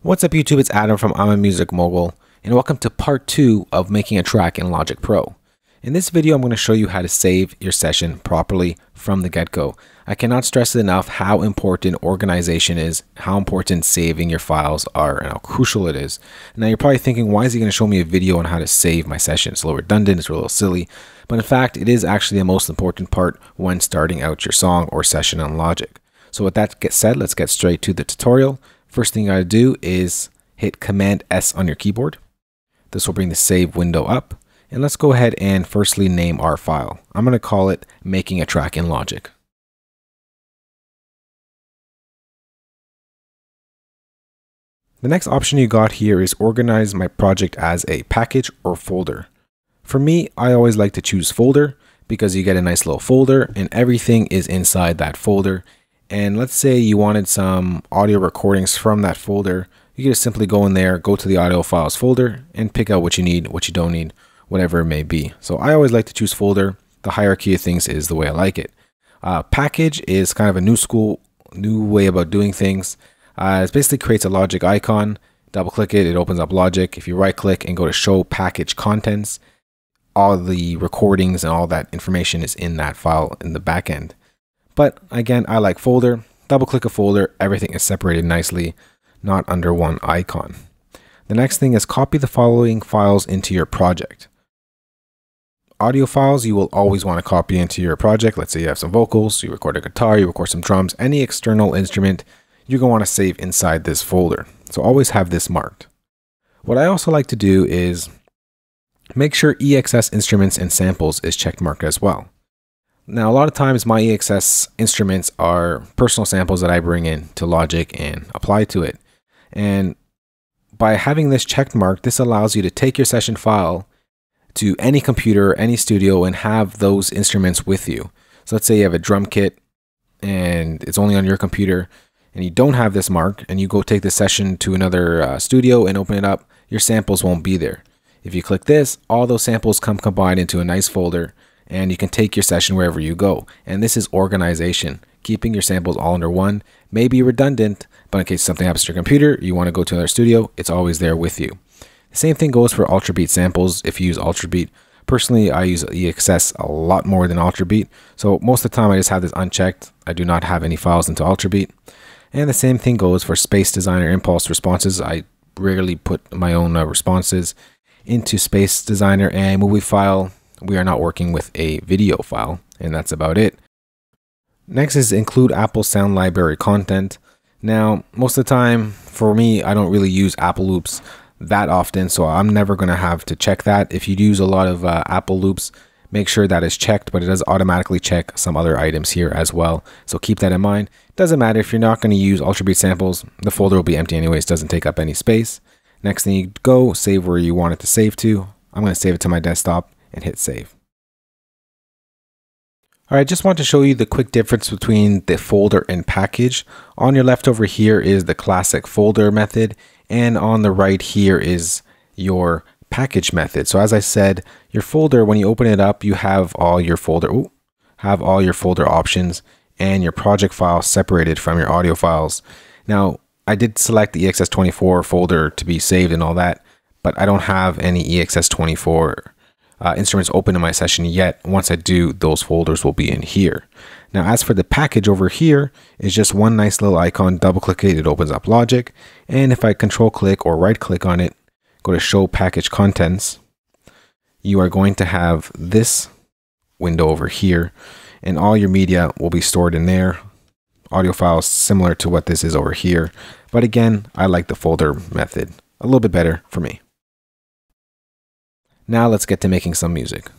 What's up YouTube, it's Adam from I'm a Music Mogul, and welcome to part 2 of making a track in Logic Pro. In this video I'm going to show you how to save your session properly from the get-go. I cannot stress enough how important organization is, how important saving your files are, and how crucial it is. Now you're probably thinking, why is he going to show me a video on how to save my session? It's a little redundant, it's a little silly, but in fact it is actually the most important part when starting out your song or session on Logic. So with that said, let's get straight to the tutorial. First thing you gotta do is hit Command S on your keyboard. This will bring the save window up. And let's go ahead and firstly name our file. I'm gonna call it Making a Track in Logic. The next option you got here is organize my project as a package or folder. For me, I always like to choose folder because you get a nice little folder and everything is inside that folder. And let's say you wanted some audio recordings from that folder. You can just simply go in there, go to the audio files folder and pick out what you need, what you don't need, whatever it may be. So I always like to choose folder. The hierarchy of things is the way I like it. Package is kind of a new way about doing things. It basically creates a Logic icon. Double click it, it opens up Logic. If you right click and go to show package contents, all the recordings and all that information is in that file in the back end. But again, I like folder. Double click a folder, everything is separated nicely, not under one icon. The next thing is copy the following files into your project. Audio files you will always want to copy into your project. Let's say you have some vocals, you record a guitar, you record some drums, any external instrument, you're going to want to save inside this folder. So always have this marked. What I also like to do is make sure EXS instruments and samples is checked marked as well. Now, a lot of times my EXS instruments are personal samples that I bring in to Logic and apply to it. And by having this checked mark, this allows you to take your session file to any computer, any studio, and have those instruments with you. So let's say you have a drum kit and it's only on your computer and you don't have this mark and you go take the session to another studio and open it up, your samples won't be there. If you click this, all those samples come combined into a nice folder and you can take your session wherever you go. And this is organization. Keeping your samples all under one may be redundant, but in case something happens to your computer, you want to go to another studio, it's always there with you. The same thing goes for Ultrabeat samples if you use Ultrabeat. Personally, I use EXS a lot more than Ultrabeat, so most of the time I just have this unchecked. I do not have any files into Ultrabeat. And the same thing goes for Space Designer Impulse responses. I rarely put my own responses into Space Designer and Movie File. We are not working with a video file, and that's about it. Next is include Apple Sound Library content. Now, most of the time, for me, I don't really use Apple loops that often, so I'm never going to have to check that. If you use a lot of Apple loops, make sure that is checked, but it does automatically check some other items here as well. So keep that in mind. Doesn't matter if you're not going to use Ultrabeat samples, the folder will be empty anyways, doesn't take up any space. Next thing you go, save where you want it to save to. I'm going to save it to my desktop and hit save. Alright, just want to show you the quick difference between the folder and package. On your left over here is the classic folder method, and on the right here is your package method. So as I said, your folder, when you open it up, you have all your folder options and your project file separated from your audio files. Now, I did select the EXS24 folder to be saved and all that, but I don't have any EXS24 instruments open in my session yet. Once I do, those folders will be in here. Now, as for the package over here, is just one nice little icon. Double click it, it opens up Logic. And if I control click or right click on it, go to show package contents, you are going to have this window over here, and all your media will be stored in there. Audio files similar to what this is over here. But again, I like the folder method a little bit better for me. Now let's get to making some music.